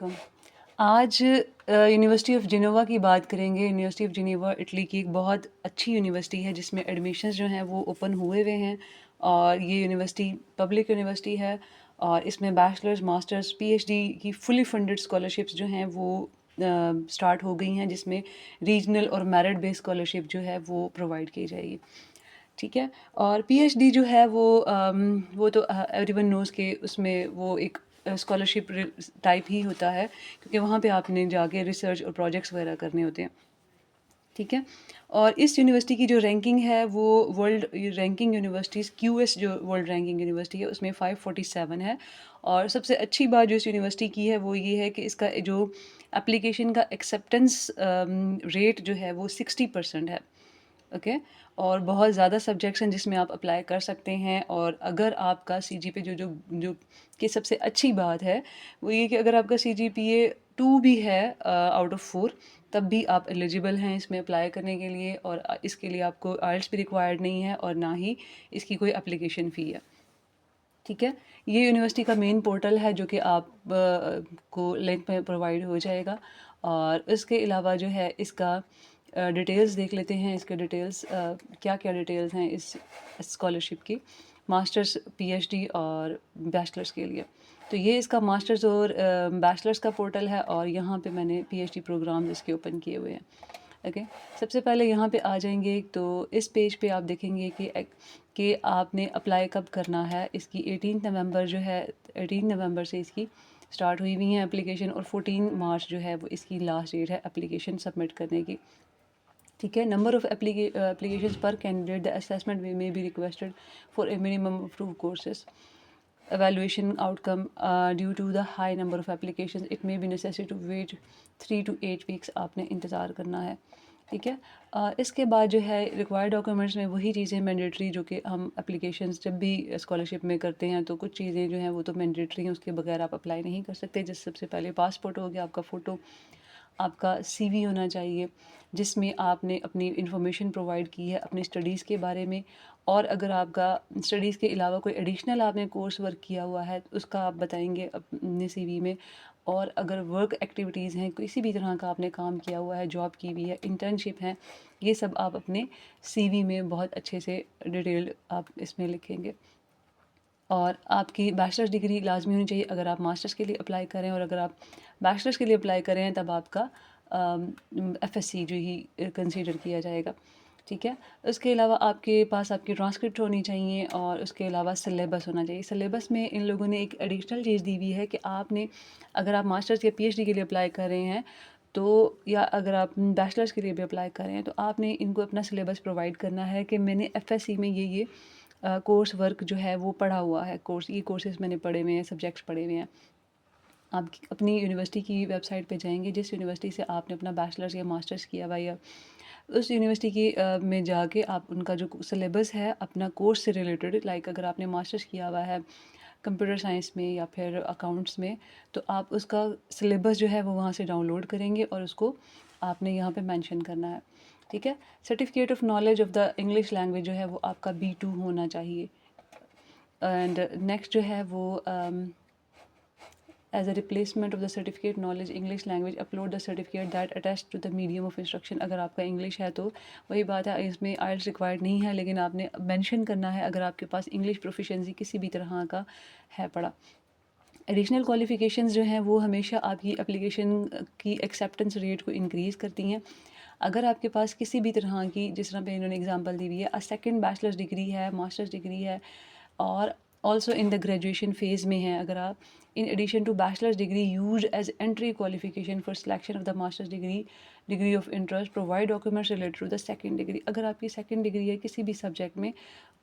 Welcome. आज university of Geneva की बात करेंगे। यूनिवर्सिटी ऑफ जिनेवा इटली की एक बहुत अच्छी यूनिवर्सिटी है जिसमें एडमिशन्स जो हैं वो ओपन हुए हुए हैं और ये यूनिवर्सिटी पब्लिक यूनिवर्सिटी है और इसमें बैचलर्स, मास्टर्स, पीएचडी की फुली फंडेड स्कॉलरशिप्स जो हैं वो स्टार्ट हो गई हैं जिसमें रीजनल और मेरिट बेस्ड स्कॉलरशिप जो है वो प्रोवाइड की जाएगी। ठीक है। और पीएचडी जो है वो तो एवरीवन नोज़ के उसमें वो एक स्कॉलरशिप टाइप ही होता है क्योंकि वहाँ पे आपने जाके रिसर्च और प्रोजेक्ट्स वगैरह करने होते हैं। ठीक है। और इस यूनिवर्सिटी की जो रैंकिंग है वो वर्ल्ड रैंकिंग यूनिवर्सिटीज़ क्यूएस जो वर्ल्ड रैंकिंग यूनिवर्सिटी है उसमें 547 है। और सबसे अच्छी बात जो इस यूनिवर्सिटी की है वो ये है कि इसका जो एप्लीकेशन का एक्सेप्टेंस रेट जो है वो 60% है। ओके। और बहुत ज़्यादा सब्जेक्ट्स हैं जिसमें आप अप्लाई कर सकते हैं। और अगर आपका सीजीपीए जो जो जो कि सबसे अच्छी बात है वो ये कि अगर आपका सीजीपीए 2 भी है आउट ऑफ 4 तब भी आप एलिजिबल हैं इसमें अप्लाई करने के लिए। और इसके लिए आपको आइल्स भी रिक्वायर्ड नहीं है और ना ही इसकी कोई एप्लीकेशन फ़ी है। ठीक है। ये यूनिवर्सिटी का मेन पोर्टल है जो कि आप को लिंक में प्रोवाइड हो जाएगा। और इसके अलावा जो है इसका डिटेल्स देख लेते हैं। इसके डिटेल्स क्या क्या डिटेल्स हैं इस स्कॉलरशिप की मास्टर्स, पीएचडी और बैचलर्स के लिए। तो ये इसका मास्टर्स और बैचलर्स का पोर्टल है और यहाँ पे मैंने पीएचडी प्रोग्राम इसके ओपन किए हुए हैं। ओके। सबसे पहले यहाँ पे आ जाएंगे तो इस पेज पे आप देखेंगे कि आपने अप्लाई कब करना है। इसकी 18 नवंबर जो है 18 नवंबर से इसकी स्टार्ट हुई हुई है एप्लीकेशन और 14 मार्च जो है वो इसकी लास्ट डेट है एप्लीकेशन सबमिट करने की। ठीक है। नंबर ऑफ एप्लीकेशन पर candidate the assessment may be requested for a minimum approve courses evaluation outcome due to the high number of applications it may be necessary to wait 3 to 8 weeks आपने इंतज़ार करना है। ठीक है। इसके बाद जो है रिक्वायर्ड डॉक्यूमेंट्स में वही चीज़ें मैंडेटरी जो कि हम एप्लीकेशंस जब भी स्कॉलरशिप में करते हैं तो कुछ चीज़ें जो हैं वो तो मैंडेटरी हैं, उसके बगैर आप अप्लाई नहीं कर सकते। जैसे सबसे पहले पासपोर्ट हो गया, आपका फ़ोटो, आपका सीवी होना चाहिए जिसमें आपने अपनी इन्फॉर्मेशन प्रोवाइड की है अपनी स्टडीज़ के बारे में। और अगर आपका स्टडीज़ के अलावा कोई एडिशनल आपने कोर्स वर्क किया हुआ है तो उसका आप बताएंगे अपने सीवी में। और अगर वर्क एक्टिविटीज़ हैं, किसी भी तरह का आपने काम किया हुआ है, जॉब की हुई है, इंटर्नशिप है, ये सब आप अपने सीवी में बहुत अच्छे से डिटेल्ड आप इसमें लिखेंगे। और आपकी बैचलर्स डिग्री लाजमी होनी चाहिए अगर आप मास्टर्स के लिए अप्लाई करें। और अगर आप बैचलर्स के लिए अप्लाई करें तब आपका एफएससी जो ही कंसीडर किया जाएगा। ठीक है। उसके अलावा आपके पास आपकी ट्रांसक्रिप्ट होनी चाहिए और उसके अलावा सिलेबस होना चाहिए। सिलेबस में इन लोगों ने एक एडिशनल चीज़ दी हुई है कि आपने अगर आप मास्टर्स या पीएचडी के लिए अप्लाई कर रहे हैं तो या अगर आप बैचलर्स के लिए भी अप्लाई कर रहे हैं तो आपने इनको अपना सिलेबस प्रोवाइड करना है कि मैंने एफएससी में ये कोर्स वर्क जो है वो पढ़ा हुआ है, ये कोर्सेज़ मैंने पढ़े हुए हैं, सब्जेक्ट्स पढ़े हुए हैं। आप अपनी यूनिवर्सिटी की वेबसाइट पे जाएंगे जिस यूनिवर्सिटी से आपने अपना बैचलर्स या मास्टर्स किया हुआ या उस यूनिवर्सिटी की में जाके आप उनका जो सिलेबस है अपना कोर्स से रिलेटेड, लाइक अगर आपने मास्टर्स किया हुआ है कंप्यूटर साइंस में या फिर अकाउंट्स में तो आप उसका सिलेबस जो है वो वहाँ से डाउनलोड करेंगे और उसको आपने यहाँ पे मेंशन करना है। ठीक है। Certificate of knowledge of the English language जो है वो आपका B2 होना चाहिए। एंड नेक्स्ट जो है वो as a replacement of the certificate knowledge English language upload the certificate that attach to the medium of instruction. अगर आपका इंग्लिश है तो वही बात है, इसमें आइल्स रिक्वायर्ड नहीं है लेकिन आपने मेंशन करना है अगर आपके पास इंग्लिश प्रोफिशिएंसी किसी भी तरह का है पढ़ा। एडिशनल क्वालिफ़िकेशंस जो हैं वो हमेशा आपकी एप्लीकेशन की एक्सेप्टेंस रेट को इंक्रीज़ करती हैं। अगर आपके पास किसी भी तरह की, जिस तरह पे इन्होंने एग्जांपल दी हुई है, सेकंड बैचलर्स डिग्री है, मास्टर्स डिग्री है और also in the graduation phase में है, अगर आप in addition to bachelors degree used as entry qualification for selection of the masters degree, degree of interest, provide documents related to the second degree. अगर आपकी second degree है किसी भी subject में,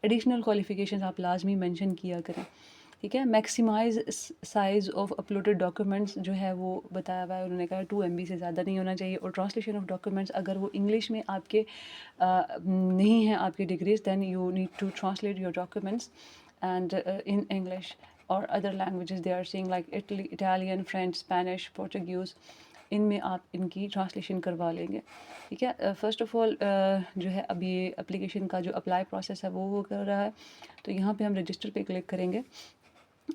एडिशनल क्वालिफिकेशन आप लाजमी मेंशन किया करें। ठीक है। Maximise size of uploaded documents जो है वो बताया हुआ है, उन्होंने कहा 2 MB से ज़्यादा नहीं होना चाहिए। और ट्रांसलेशन ऑफ डॉक्यूमेंट्स अगर वो इंग्लिश में आपके नहीं हैं आपके degrees, then you need to translate your documents and in English और other languages they are saying like Italian, French, Spanish, Portuguese, इनमें आप इनकी ट्रांसलेशन करवा लेंगे। ठीक है। फ़र्स्ट ऑफ़ ऑल जो है अब ये एप्लीकेशन का जो अप्लाई प्रोसेस है वो कर रहा है। तो यहाँ पे हम रजिस्टर पे क्लिक करेंगे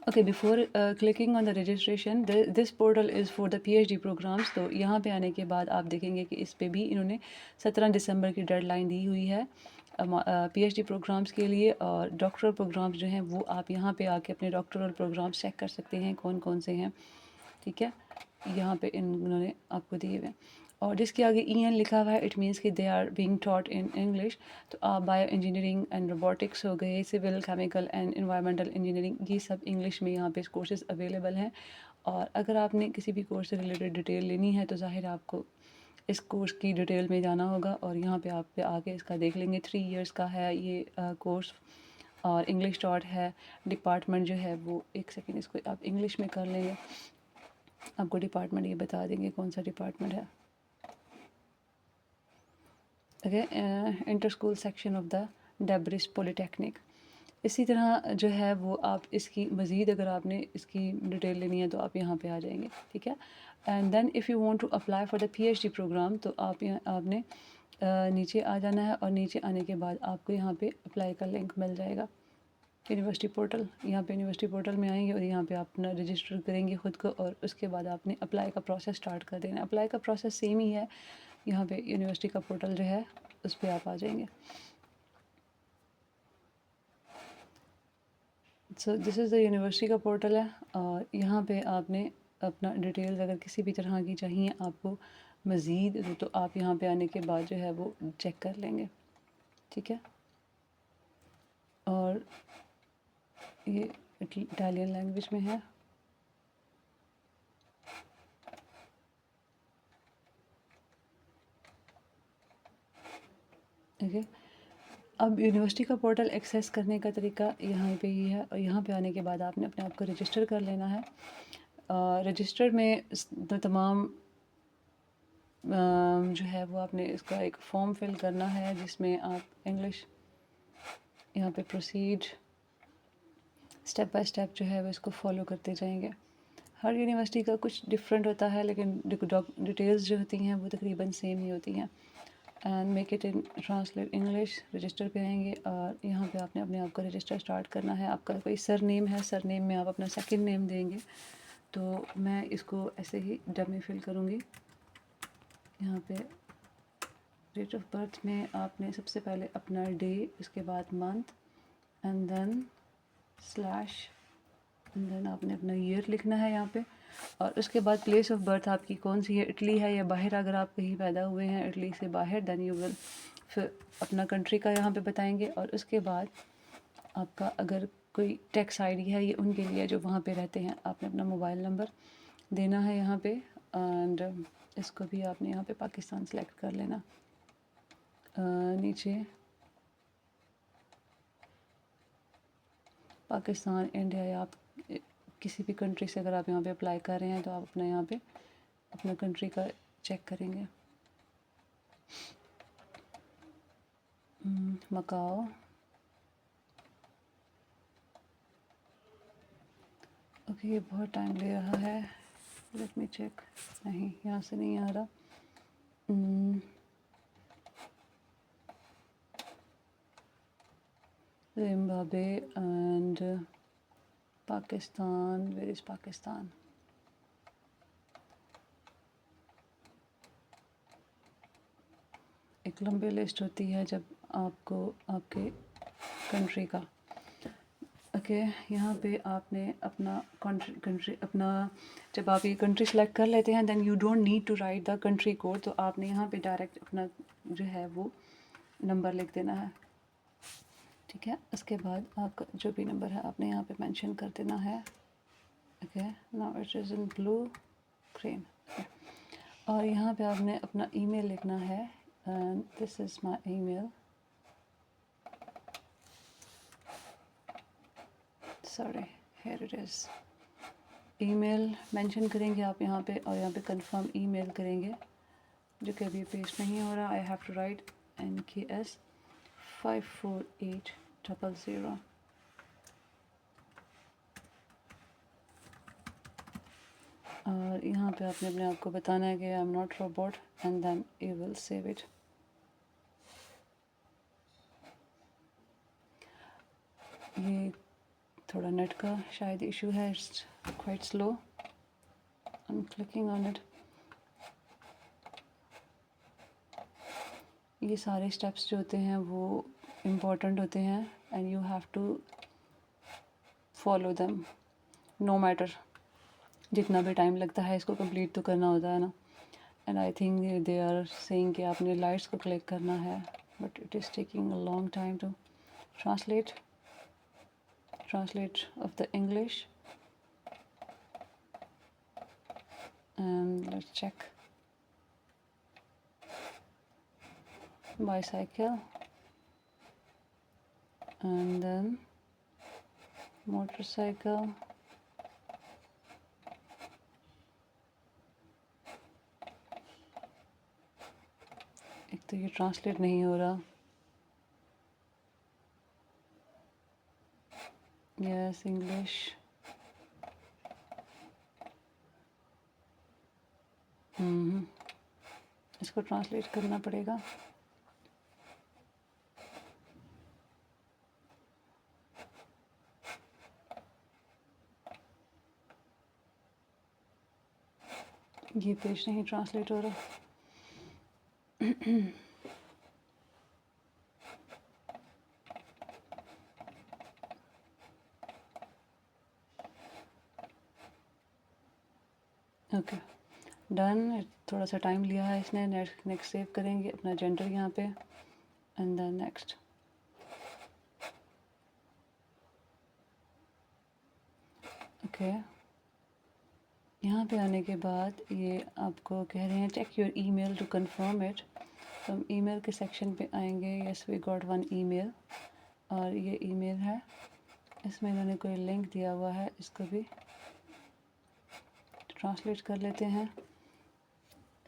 okay, before clicking on the registration, this portal is for the PhD programmes. तो यहाँ पे आने के बाद आप देखेंगे कि इस पे भी इन्होंने 17 दिसंबर की डेडलाइन दी हुई है पीएचडी प्रोग्राम्स के लिए। और डॉक्टरल प्रोग्राम्स जो हैं वो आप यहाँ पे आके अपने डॉक्टरल प्रोग्राम्स चेक कर सकते हैं कौन कौन से हैं, ठीक है। यहाँ पे इन्होंने आपको दिए हुए हैं। और जिसके आगे EN लिखा हुआ है, इट मीन्स कि they are being taught in English. तो आप बायो इंजीनियरिंग एंड रोबोटिक्स हो गए, civil, chemical and environmental engineering, ये सब इंग्लिश में यहाँ पे कोर्सेज अवेलेबल हैं। और अगर आपने किसी भी कोर्स से रिलेटेड डिटेल लेनी है तो ज़ाहिर आपको इस कोर्स की डिटेल में जाना होगा। और यहाँ पे आप पे आके इसका देख लेंगे। 3 इयर्स का है ये कोर्स और इंग्लिश टॉट है। डिपार्टमेंट जो है वो, एक सेकेंड इसको आप इंग्लिश में कर लेंगे, आपको डिपार्टमेंट ये बता देंगे कौन सा डिपार्टमेंट है। Okay, inter school section of the debris polytechnic. इसी तरह जो है वो आप इसकी मज़ीद अगर आपने इसकी डिटेल लेनी है तो आप यहाँ पे आ जाएंगे, ठीक है। And then if you want to apply for the PhD programme, तो आप यहाँ आपने नीचे आ जाना है। और नीचे आने के बाद आपको यहाँ पे अप्लाई का लिंक मिल जाएगा, यूनिवर्सिटी पोर्टल। यहाँ पे यूनिवर्सिटी पोर्टल में आएंगे और यहाँ पे आप अपना रजिस्टर करेंगे ख़ुद को। और उसके बाद आपने अप्लाई का प्रोसेस स्टार्ट कर देना। अप्लाई का प्रोसेस सेम ही है। यहाँ पे यूनिवर्सिटी का पोर्टल जो है उस पर आप आ जाएंगे। So this is the university का पोर्टल है। और यहाँ पे आपने अपना डिटेल्स अगर किसी भी तरह की चाहिए आपको मज़ीद, तो आप यहाँ पे आने के बाद जो है वो चेक कर लेंगे, ठीक है। और ये इटालियन लैंग्वेज में है। ओके, अब यूनिवर्सिटी का पोर्टल एक्सेस करने का तरीका यहाँ पे ही है। और यहाँ पे आने के बाद आपने अपने आप को रजिस्टर कर लेना है। रजिस्टर में तमाम जो है वो आपने इसका एक फॉर्म फिल करना है जिसमें आप इंग्लिश यहाँ पे प्रोसीड स्टेप बाय स्टेप जो है वो इसको फॉलो करते जाएंगे। हर यूनिवर्सिटी का कुछ डिफरेंट होता है, लेकिन डिटेल्स जो होती हैं वो तकरीबन सेम ही होती हैं। And make it in translate English. Register पे आएंगे और यहाँ पे आपने अपने आप को रजिस्टर स्टार्ट करना है। आपका कोई सर नेम है, सर नेम में आप अपना सेकंड नेम देंगे। तो मैं इसको ऐसे ही डमी फिल करूँगी। यहाँ पे डेट ऑफ बर्थ में आपने सबसे पहले अपना डे, उसके बाद month and then slash and then आपने अपना ईयर लिखना है यहाँ पे। और उसके बाद प्लेस ऑफ बर्थ आपकी कौन सी है, इटली है या बाहर, अगर आप कहीं पैदा हुए हैं इटली से बाहर, देन यू विल फिर अपना कंट्री का यहाँ पे बताएंगे। और उसके बाद आपका अगर कोई टैक्स आईडी है, ये उनके लिए जो वहाँ पे रहते हैं, आपने अपना मोबाइल नंबर देना है यहाँ पे। एंड इसको भी आपने यहाँ पे पाकिस्तान सेलेक्ट कर लेना। नीचे पाकिस्तान, इंडिया या आप किसी भी कंट्री से अगर आप यहाँ पे अप्लाई कर रहे हैं तो आप अपना यहाँ पे अपना कंट्री का चेक करेंगे। मकाओ, ओके, ये बहुत टाइम ले रहा है, लेट मी चेक। नहीं, यहाँ से नहीं आ रहा। Zimbabwe and Pakistan, where is Pakistan? एक लंबी लिस्ट होती है जब आपको आपके कंट्री का। ओके, यहाँ पे आपने अपना कंट्री अपना, जब आप ये कंट्री सेलेक्ट कर लेते हैं then you don't need to write the country code. तो आपने यहाँ पे डायरेक्ट अपना जो है वो नंबर लिख देना है, ठीक है। उसके बाद आपका जो भी नंबर है आपने यहाँ पे मेंशन कर देना है। Okay, now it is in blue green. और यहाँ पे आपने अपना ईमेल लिखना है। And this is my email, sorry, here it is. Email mention करेंगे आप यहाँ पे और यहाँ पे कंफर्म ईमेल करेंगे, जो कि अभी पेस्ट नहीं हो रहा। I have to write NKS 54800। और यहाँ पे आपने अपने आप को बताना है कि I am not robot and then you will save it. ये थोड़ा नेट का शायद इशू है, it's quite slow. I am clicking on it. ये सारे स्टेप्स जो होते हैं वो इम्पॉर्टेंट होते हैं and you have to follow them no matter जितना भी टाइम लगता है इसको कंप्लीट तो करना होता है ना। And I think they are saying कि आपने लाइट्स को क्लिक करना है, but it is taking a long time to translate of the English, and let's check bicycle and then motorcycle, एक तो ये ट्रांसलेट नहीं हो रहा। यस इंग्लिश, इसको ट्रांसलेट करना पड़ेगा। ये पेज नहीं ट्रांसलेट हो रहा। Okay done. थोड़ा सा टाइम लिया है इसने। नेक्स्ट सेव करेंगे अपना जेंडर यहाँ पे एंड देन नेक्स्ट। ओके यहाँ पे आने के बाद ये आपको कह रहे हैं check your email to confirm it. तो हम ईमेल के सेक्शन पे आएंगे। Yes we got one email, और ये ईमेल है, इसमें इन्होंने कोई लिंक दिया हुआ है, इसको भी ट्रांसलेट कर लेते हैं।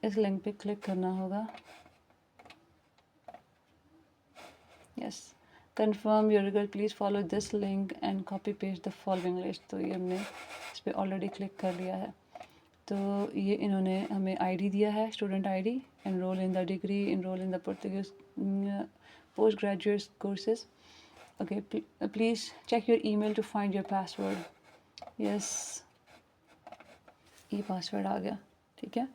इस लिंक पे क्लिक करना होगा। Yes confirm your request, please follow this link and copy paste the following list. तो ये हमने इस पर ऑलरेडी क्लिक कर लिया है। तो ये इन्होंने हमें आईडी दिया है, student ID, enrol in the degree, enrol in the Portuguese postgraduate courses. Okay please check your email to find your password. Yes ये पासवर्ड आ गया, ठीक है।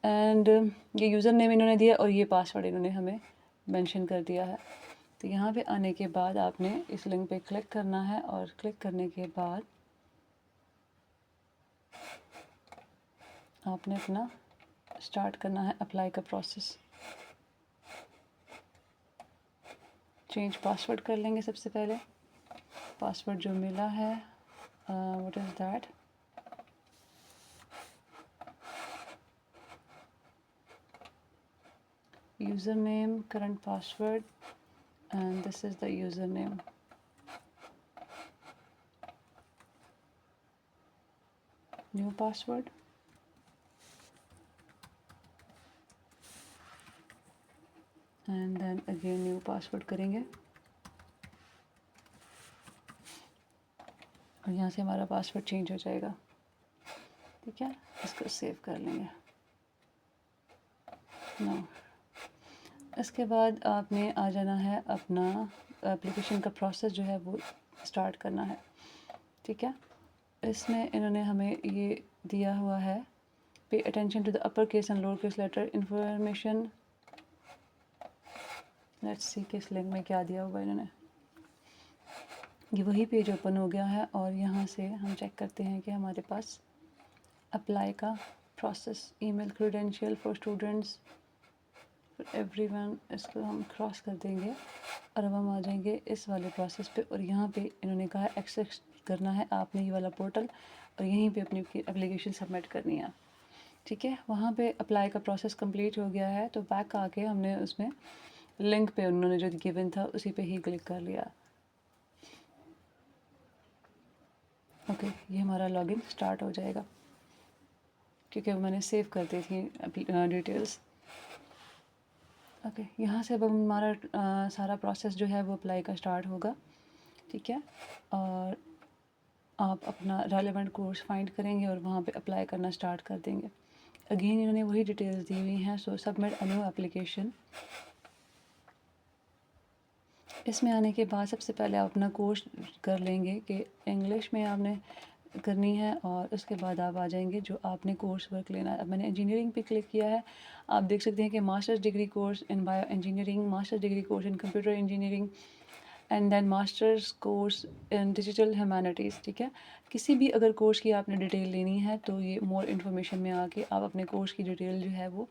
एंड ये यूज़र नेम इन्होंने दिया और ये पासवर्ड इन्होंने हमें मेंशन कर दिया है। तो यहाँ पे आने के बाद आपने इस लिंक पे क्लिक करना है, और क्लिक करने के बाद आपने अपना स्टार्ट करना है अप्लाई का प्रोसेस। चेंज पासवर्ड कर लेंगे सबसे पहले। पासवर्ड जो मिला है what is that, username, current password, and this is the username. New password, and then again new password करेंगे, और यहाँ से हमारा पासवर्ड चेंज हो जाएगा, ठीक है। इसको सेव कर लेंगे। नो इसके बाद आपने आ जाना है, अपना एप्लीकेशन का प्रोसेस जो है वो स्टार्ट करना है, ठीक है। इसमें इन्होंने हमें ये दिया हुआ है, pay attention to the upper case and lower case letter information. Let's see किस लिंक में क्या दिया हुआ इन्होंने। ये वही पेज ओपन हो गया है, और यहाँ से हम चेक करते हैं कि हमारे पास अप्लाई का process, email credential for students everyone, इसको हम क्रॉस कर देंगे और अब हम आ जाएंगे इस वाले प्रोसेस पे। और यहाँ पे इन्होंने कहा एक्सेस करना है आपने ये वाला पोर्टल, और यहीं पे अपनी एप्लीकेशन सबमिट करनी है, ठीक है। वहाँ पे अप्लाई का प्रोसेस कंप्लीट हो गया है, तो बैक आके हमने उसमें लिंक पे उन्होंने जो गिवन था उसी पे ही क्लिक कर लिया। ओके ये हमारा लॉगिन स्टार्ट हो जाएगा, क्योंकि मैंने सेव कर दी थी डिटेल्स। ओके यहाँ से अब हमारा सारा प्रोसेस जो है वो अप्लाई का स्टार्ट होगा, ठीक है। और आप अपना रेलेवेंट कोर्स फाइंड करेंगे और वहाँ पे अप्लाई करना स्टार्ट कर देंगे। अगेन इन्होंने वही डिटेल्स दी हुई हैं। सो सबमिट अ न्यू एप्लीकेशन, इसमें आने के बाद सबसे पहले आप अपना कोर्स कर लेंगे कि इंग्लिश में आपने करनी है, और उसके बाद आप आ जाएंगे जो आपने कोर्स वर्क लेना है। अब मैंने इंजीनियरिंग पे क्लिक किया है। आप देख सकते हैं कि masters degree course in bioengineering, masters degree course in computer engineering and then masters course in digital humanities. ठीक है, किसी भी अगर कोर्स की आपने डिटेल लेनी है तो ये मोर इन्फॉर्मेशन में आके आप अपने कोर्स की डिटेल जो है वो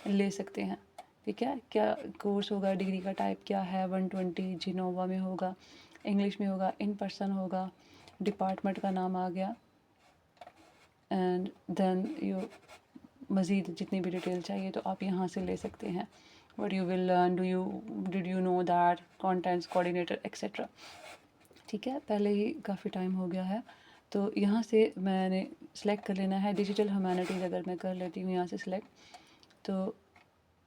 ले सकते हैं। ठीक है, क्या कोर्स होगा, डिग्री का टाइप क्या है, 120 जिनोवा में होगा, इंग्लिश में होगा, इन पर्सन होगा, डिपार्टमेंट का नाम आ गया, एंड देन यू मज़ीद जितनी भी डिटेल चाहिए तो आप यहाँ से ले सकते हैं। What you will learn, did you know that, contents coordinator etcetera. ठीक है, पहले ही काफ़ी टाइम हो गया है, तो यहाँ से मैंने सेलेक्ट कर लेना है डिजिटल ह्यूमैनिटीज़। अगर मैं कर लेती हूँ यहाँ से सिलेक्ट, तो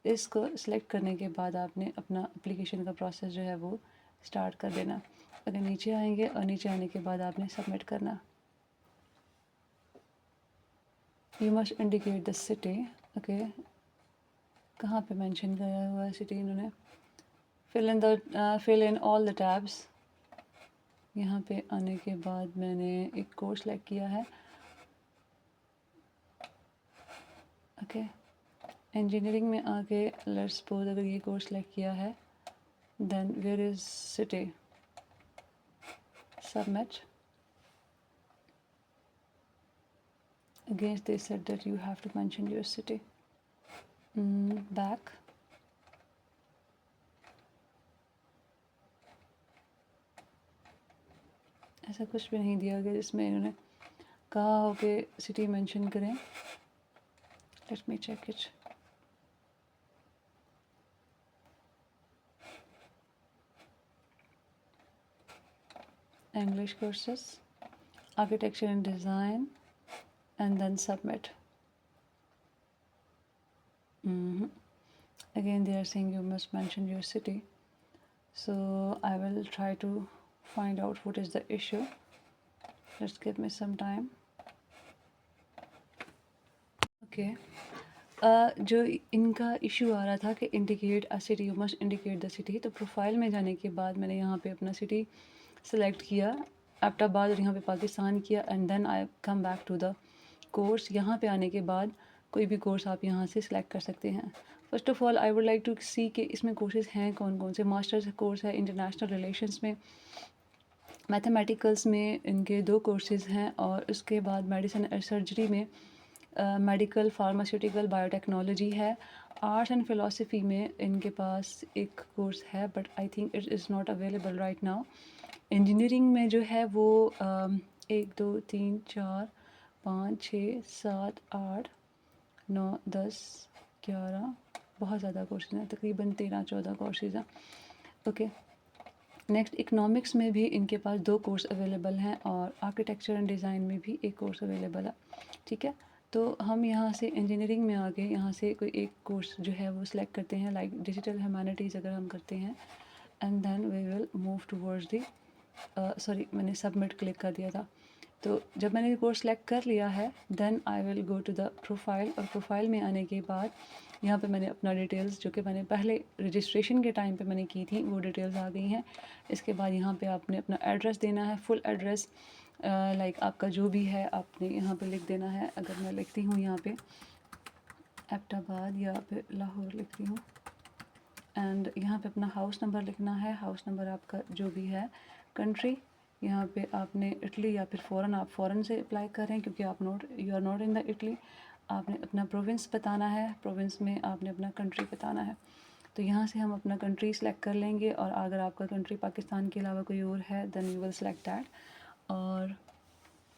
इसको सिलेक्ट करने के बाद आपने अपना एप्लीकेशन का प्रोसेस जो है वो स्टार्ट कर देना। अगर नीचे आएंगे और नीचे आने के बाद आपने सबमिट करना। You must indicate the city. Okay, कहाँ पे मेंशन किया हुआ है सिटी इन्होंने? Fill in all the tabs. यहाँ पे आने के बाद मैंने एक कोर्स सेलेक्ट किया है। ओके, इंजीनियरिंग में आके लेट्स सपोज अगर ये कोर्स सेलेक्ट किया है, then where is city, submit. Again they said that you have to mention your city. Back. ऐसा कुछ भी नहीं दिया गया जिसमें इन्होंने कहा हो कि सिटी मेंशन करें। Let me check it. English courses, architecture and design, and then submit. Again they are saying you must mention your city, so I will try to find out what is the issue. Let's give me some time. Okay, जो इनका issue आ रहा था कि indicate a city, you must indicate the city, तो profile में जाने के बाद मैंने यहाँ पे अपना सिटी सेलेक्ट किया, एबटाबाद, और यहाँ पे पाकिस्तान किया, and then I come back to the course. यहाँ पे आने के बाद कोई भी कोर्स आप यहाँ से सिलेक्ट कर सकते हैं। First of all I would like to see कि इसमें कोर्सेज़ हैं कौन कौन से। मास्टर्स कोर्स है इंटरनेशनल रिलेशंस में, मैथमेटिकल्स में इनके 2 कोर्सेज़ हैं, और उसके बाद मेडिसिन और सर्जरी में मेडिकल, फार्मास्यूटिकल, बायोटेक्नोलॉजी है। आर्ट्स एंड फ़िलासफ़ी में इनके पास एक कोर्स है, but I think it is not available right now. Engineering में जो है वो 1 2 3 4 5 6 7 8 9 10 11 बहुत ज़्यादा कोर्सेज हैं, तकरीबन 13-14 कोर्सेज हैं। ओके, नेक्स्ट इकनॉमिक्स में भी इनके पास 2 कोर्स अवेलेबल हैं, और आर्किटेक्चर एंड डिज़ाइन में भी एक कोर्स अवेलेबल है। ठीक है, तो हम यहाँ से इंजीनियरिंग में आके यहाँ से कोई एक कोर्स जो है वो सिलेक्ट करते हैं, लाइक डिजिटल ह्यूमैनिटीज़ अगर हम करते हैं, and then we will move towards the sorry मैंने सबमिट क्लिक कर दिया था। तो जब मैंने कोर्स सेलेक्ट कर लिया है, then I will go to the profile, और प्रोफाइल में आने के बाद यहाँ पे मैंने अपना डिटेल्स जो कि मैंने पहले रजिस्ट्रेशन के टाइम पे मैंने की थी वो डिटेल्स आ गई हैं। इसके बाद यहाँ पे आपने अपना एड्रेस देना है, फुल एड्रेस, लाइक आपका जो भी है आपने यहाँ पे लिख देना है। अगर मैं लिखती हूँ यहाँ पे एबटाबाद या फिर लाहौर लिखती हूँ, एंड यहाँ पे अपना हाउस नंबर लिखना है, हाउस नंबर आपका जो भी है। कंट्री यहाँ पे आपने इटली या फिर फ़ॉरेन, आप फ़ॉरेन से अप्लाई कर रहे हैं क्योंकि आप you are not in the Italy. आपने अपना प्रोविंस बताना है, प्रोविंस में आपने अपना कंट्री बताना है। तो यहाँ से हम अपना कंट्री सेलेक्ट कर लेंगे, और अगर आपका कंट्री पाकिस्तान के अलावा कोई और है then you will select that. और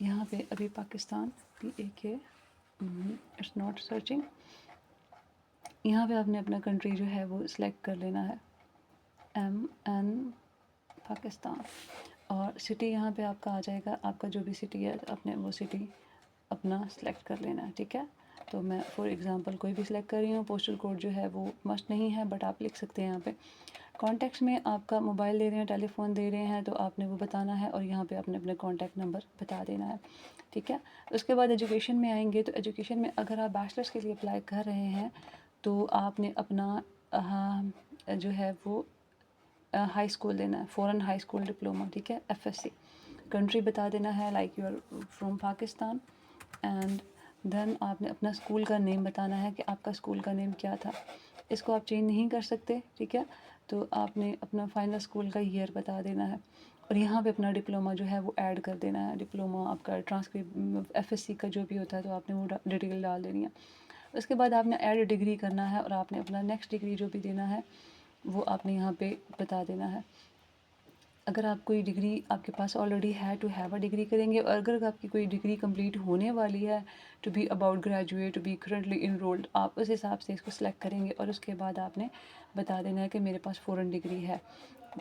यहाँ पे अभी Pakistan PAK it's not searching. यहाँ पे आपने अपना कंट्री जो है वो सिलेक्ट कर लेना है, MN पाकिस्तान, और सिटी यहाँ पे आपका आ जाएगा, आपका जो भी सिटी है आपने वो सिटी अपना सेलेक्ट कर लेना है। ठीक है, तो मैं फॉर एग्ज़ाम्पल कोई भी सिलेक्ट कर रही हूँ। पोस्टल कोड जो है वो मस्ट नहीं है, बट आप लिख सकते हैं यहाँ पे। कॉन्टैक्ट्स में आपका मोबाइल दे रहे हैं, टेलीफोन दे रहे हैं, तो आपने वो बताना है, और यहाँ पे आपने अपने कॉन्टैक्ट नंबर बता देना है। ठीक है, उसके बाद एजुकेशन में आएंगे, तो एजुकेशन में अगर आप बैचलर्स के लिए अप्लाई कर रहे हैं तो आपने अपना जो है वो हाई स्कूल देना है, फ़ॉरेन हाई स्कूल डिप्लोमा, ठीक है, FSC। कंट्री बता देना है, like you are from Pakistan. And then आपने अपना स्कूल का नेम बताना है कि आपका स्कूल का नेम क्या था। इसको आप चेंज नहीं कर सकते, ठीक है। तो आपने अपना फाइनल स्कूल का ईयर बता देना है और यहाँ पे अपना डिप्लोमा जो है वो ऐड कर देना है। डिप्लोमा आपका ट्रांसक्रिप्ट FSC का जो भी होता है तो आपने वो डिटेल डाल देनी है। उसके बाद आपने ऐड डिग्री करना है और आपने अपना नेक्स्ट डिग्री जो भी देना है वो आपने यहाँ पे बता देना है। अगर आप कोई डिग्री आपके पास ऑलरेडी है टू हैव अ डिग्री करेंगे, और अगर आपकी कोई डिग्री कंप्लीट होने वाली है to be about graduate, to be currently enrolled, आप उस हिसाब से इसको सिलेक्ट करेंगे और उसके बाद आपने बता देना है कि मेरे पास फ़ॉरेन डिग्री है,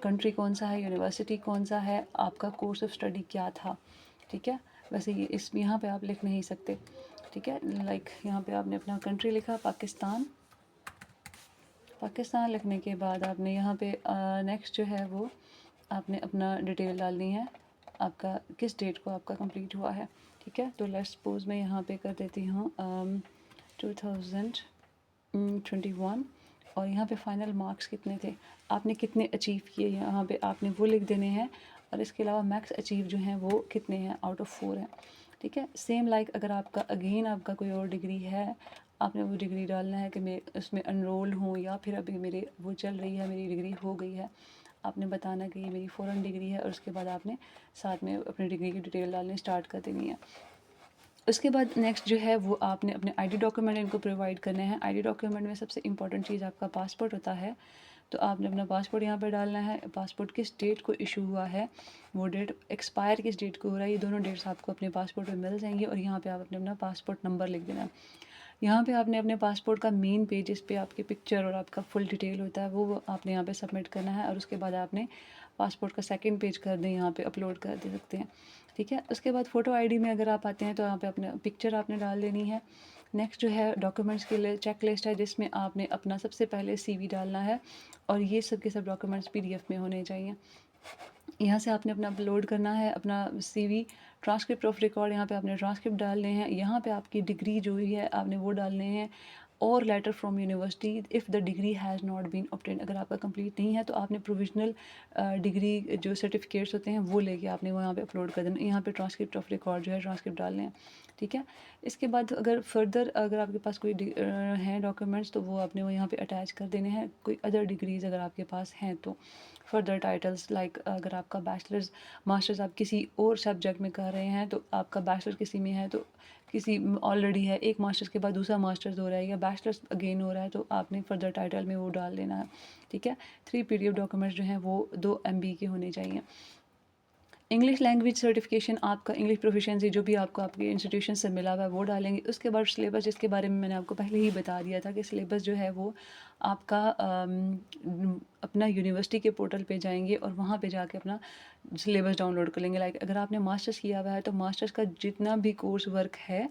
कंट्री कौन सा है, यूनिवर्सिटी कौन सा है, आपका कोर्स ऑफ स्टडी क्या था, ठीक है। वैसे ये इस यहाँ पे आप लिख नहीं सकते, ठीक है। लाइक यहाँ पे आपने अपना कंट्री लिखा पाकिस्तान। पाकिस्तान लिखने के बाद आपने यहाँ पे नेक्स्ट जो है वो आपने अपना डिटेल डालनी है, आपका किस डेट को आपका कंप्लीट हुआ है, ठीक है। तो लेट्स सपोज मैं यहाँ पे कर देती हूँ 2021 और यहाँ पे फाइनल मार्क्स कितने थे, आपने कितने अचीव किए, यहाँ पे आपने वो लिख देने हैं। और इसके अलावा मैक्स अचीव जो हैं वो कितने हैं, आउट ऑफ 4 हैं, ठीक है। सेम लाइक अगर आपका अगेन आपका कोई और डिग्री है, आपने वो डिग्री डालना है कि मैं उसमें अनरोल हूँ या फिर अभी मेरे वो चल रही है, मेरी डिग्री हो गई है, आपने बताना कि ये मेरी फ़ॉरेन डिग्री है और उसके बाद आपने साथ में अपनी डिग्री की डिटेल डालनी स्टार्ट कर देनी है। उसके बाद नेक्स्ट जो है वो आपने अपने आईडी डॉक्यूमेंट इनको प्रोवाइड करने हैं। आईडी डॉक्यूमेंट में सबसे इंपॉर्टेंट चीज़ आपका पासपोर्ट होता है, तो आपने अपना पासपोर्ट यहाँ पे डालना है। पासपोर्ट किस डेट को इशू हुआ है, वो डेट, एक्सपायर किस डेट को हो रहा है, ये दोनों डेट्स आपको अपने पासपोर्ट में मिल जाएंगी। और यहाँ पे आप अपना पासपोर्ट नंबर लिख देना। यहाँ पे आपने अपने पासपोर्ट का मेन पेज, इस पे आपकी पिक्चर और आपका फुल डिटेल होता है, वो आपने यहाँ पे सबमिट करना है। और उसके बाद आपने पासपोर्ट का सेकंड पेज कर दें, यहाँ पे अपलोड कर दे सकते हैं, ठीक है। उसके बाद फ़ोटो आईडी में अगर आप आते हैं तो यहाँ पे अपने पिक्चर आपने डाल देनी है। नेक्स्ट जो है डॉक्यूमेंट्स के लिए चेक लिस्ट है, जिसमें आपने अपना सबसे पहले CV डालना है और ये सब के सब डॉक्यूमेंट्स PDF में होने चाहिए। यहाँ से आपने अपना अपलोड करना है अपना CV। ट्रांसक्रिप्ट ऑफ रिकॉर्ड, यहाँ पे आपने ट्रांसक्रिप्ट डालने हैं। यहाँ पे आपकी डिग्री जो भी है आपने वो डालने हैं, और letter from university if the degree has not been obtain, अगर आपका कंप्लीट नहीं है तो आपने प्रोविजनल डिग्री जो सर्टिफिकेट्स होते हैं वो लेके आपने वहाँ पे अपलोड कर देना। यहाँ पे ट्रांसक्रिप्ट ऑफ रिकॉर्ड जो है ट्रांसक्रिप्ट डालने हैं, ठीक है। इसके बाद अगर फर्दर अगर आपके पास कोई हैं डॉक्यूमेंट्स तो वो आपने वो यहाँ पे अटैच कर देने हैं। कोई अदर डिग्रीज़ अगर आपके पास हैं तो फर्दर टाइटल्स, लाइक अगर आपका बैचलर्स मास्टर्स आप किसी और सब्जेक्ट में कर रहे हैं तो आपका बैचलर किसी में है तो किसी ऑलरेडी है, एक मास्टर्स के बाद दूसरा मास्टर्स हो रहा है या बैचलर्स अगेन हो रहा है तो आपने फर्दर टाइटल में वो डाल देना है, ठीक है। 3 PDF डॉक्यूमेंट्स जो हैं वो 2 MB के होने चाहिए। इंग्लिश लैंग्वेज सर्टिफिकेशन, आपका इंग्लिश प्रोफिशिएंसी जो भी आपको आपके इंस्टीट्यूशन से मिला हुआ है वो डालेंगे। उसके बाद सिलेबस, जिसके बारे में मैंने आपको पहले ही बता दिया था कि सिलेबस जो है वो आपका अपना यूनिवर्सिटी के पोर्टल पे जाएंगे और वहाँ पे जाके अपना सिलेबस डाउनलोड कर लेंगे। लाइक अगर आपने मास्टर्स किया हुआ है तो मास्टर्स का जितना भी कोर्स वर्क है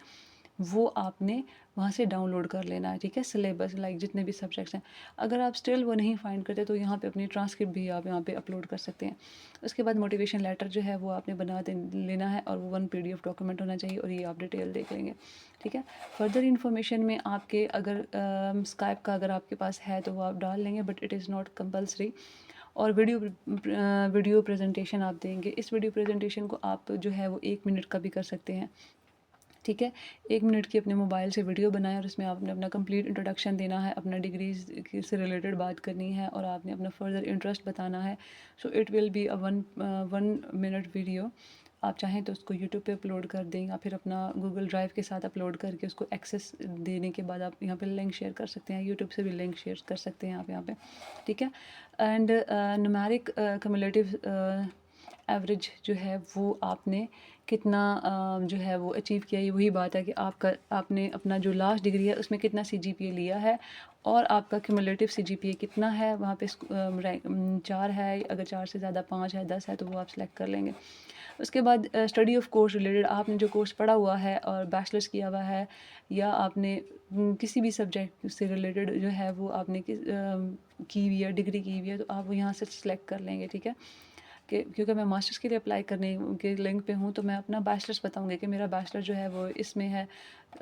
वो आपने वहाँ से डाउनलोड कर लेना है, ठीक है। सिलेबस लाइक जितने भी सब्जेक्ट्स हैं, अगर आप स्टिल वो नहीं फाइंड करते तो यहाँ पे अपनी ट्रांसक्रिप्ट भी आप यहाँ पे अपलोड कर सकते हैं। उसके बाद मोटिवेशन लेटर जो है वो आपने बना लेना है और वो 1 PDF डॉक्यूमेंट होना चाहिए और ये आप डिटेल देख लेंगे, ठीक है। फर्दर इन्फॉर्मेशन में आपके अगर स्काइप का अगर आपके पास है तो वो आप डाल लेंगे, but it is not compulsory. और वीडियो प्रेजेंटेशन आप देंगे। इस वीडियो प्रेजेंटेशन को आप जो है वो 1 मिनट का भी कर सकते हैं, ठीक है। 1 मिनट की अपने मोबाइल से वीडियो बनाएं और उसमें आपने अपना कंप्लीट इंट्रोडक्शन देना है, अपना डिग्रीज से रिलेटेड बात करनी है और आपने अपना फर्दर इंटरेस्ट बताना है। So it will be a 1 minute video. आप चाहें तो उसको यूट्यूब पे अपलोड कर दें या फिर अपना गूगल ड्राइव के साथ अपलोड करके उसको एक्सेस देने के बाद आप यहाँ पे लिंक शेयर कर सकते हैं, यूट्यूब से भी लिंक शेयर कर सकते हैं आप यहाँ पे, ठीक है। एंड न्यूमेरिक क्यूमुलेटिव एवरेज जो है वो आपने कितना जो है वो अचीव किया, ये वही बात है कि आपने अपना जो लास्ट डिग्री है उसमें कितना CGPA लिया है और आपका क्यूमुलेटिव CGPA कितना है। वहाँ पे 4 है, अगर 4 से ज़्यादा 5 है 10 है तो वो आप सेलेक्ट कर लेंगे। उसके बाद स्टडी ऑफ कोर्स रिलेटेड, आपने जो कोर्स पढ़ा हुआ है और बैचलर्स किया हुआ है या आपने किसी भी सब्जेक्ट से रिलेटेड जो है वो आपने की हुई है, डिग्री की हुई है, तो आप वो यहाँ से सिलेक्ट कर लेंगे, ठीक है। कि क्योंकि मैं मास्टर्स के लिए अप्लाई करने के लिंक पे हूँ, तो मैं अपना बैचलर्स बताऊँगी कि मेरा बैचलर जो है वो इसमें है,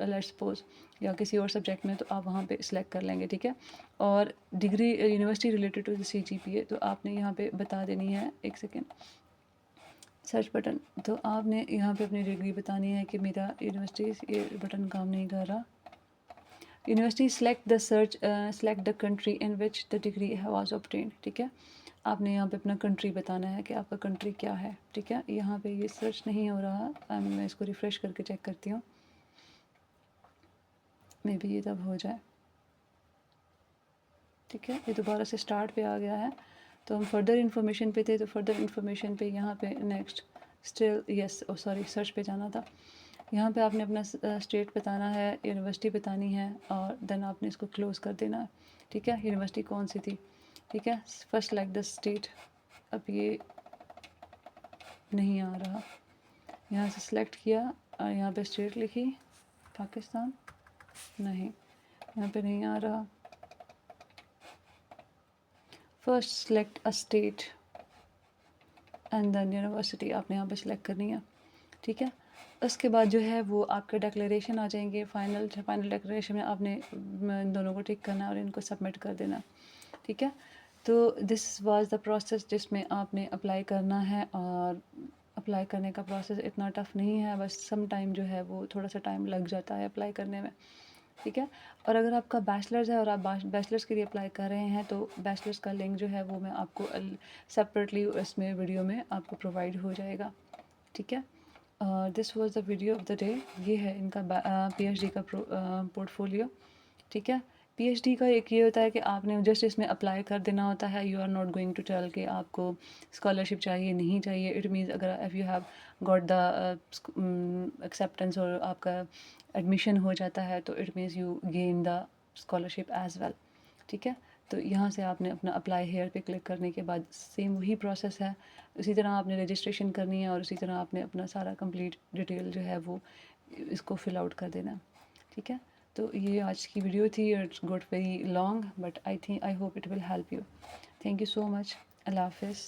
लेट्स सपोज़, या किसी और सब्जेक्ट में, तो आप वहाँ पे सिलेक्ट कर लेंगे, ठीक है। और degree university related to the CGPA, तो आपने यहाँ पे बता देनी है, एक सेकेंड, सर्च बटन, तो आपने यहाँ पे अपनी डिग्री बतानी है कि मेरा यूनिवर्सिटी, ये बटन काम नहीं कर रहा, university, select the search, select the country in which the degree was obtained, ठीक है। आपने यहाँ पे अपना कंट्री बताना है कि आपका कंट्री क्या है, ठीक है। यहाँ पे ये सर्च नहीं हो रहा, मैं इसको रिफ़्रेश करके चेक करती हूँ, मे बी ये तब हो जाए, ठीक है। ये दोबारा से स्टार्ट पे आ गया है, तो हम फर्दर इन्फॉर्मेशन पे थे, तो फर्दर इन्फॉर्मेशन पे यहाँ पे नेक्स्ट, स्टिल यस, ओ सॉरी, सर्च पे जाना था। यहाँ पे आपने अपना स्टेट बताना है, यूनिवर्सिटी बतानी है, और देन आपने इसको क्लोज़ कर देना है, ठीक है। यूनिवर्सिटी कौन सी थी, ठीक है। फर्स्ट लाइक द स्टेट, अब ये नहीं आ रहा, यहाँ से सिलेक्ट किया और यहाँ पे स्टेट लिखी, पाकिस्तान, नहीं, यहाँ पे नहीं आ रहा। First select a state and then university, आपने यहाँ पे सिलेक्ट करनी है, ठीक है। उसके बाद जो है वो आपके डिक्लेरेशन आ जाएंगे, फाइनल डिक्लेरेशन में आपने इन दोनों को टिक करना है और इनको सबमिट कर देना, ठीक है। तो दिस वाज द प्रोसेस जिसमें आपने अप्लाई करना है, और अप्लाई करने का प्रोसेस इतना टफ़ नहीं है, बस सम टाइम जो है वो थोड़ा सा टाइम लग जाता है अप्लाई करने में, ठीक है। और अगर आपका बैचलर्स है और आप बैचलर्स के लिए अप्लाई कर रहे हैं, तो बैचलर्स का लिंक जो है वो मैं आपको सेपरेटली इसमें वीडियो में आपको प्रोवाइड हो जाएगा, ठीक है। This was the video of the day, ये है इनका PhD का पोर्टफोलियो, ठीक है। PhD का एक ये होता है कि आपने जस्ट इसमें अप्लाई कर देना होता है, you are not going to tell कि आपको स्कॉलरशिप चाहिए नहीं चाहिए। इट मीन्स अगर if you have got the acceptance और आपका एडमिशन हो जाता है, तो it means you gain the scholarship as well, ठीक है। तो यहाँ से आपने अपना अप्लाई हेयर पे क्लिक करने के बाद सेम वही प्रोसेस है, उसी तरह आपने रजिस्ट्रेशन करनी है और उसी तरह आपने अपना सारा कंप्लीट डिटेल जो है वो इसको फिल आउट कर देना है, ठीक है। तो ये आज की वीडियो थी, it's got very long, but I hope it will help you. Thank you so much, अल्लाह हाफिज़।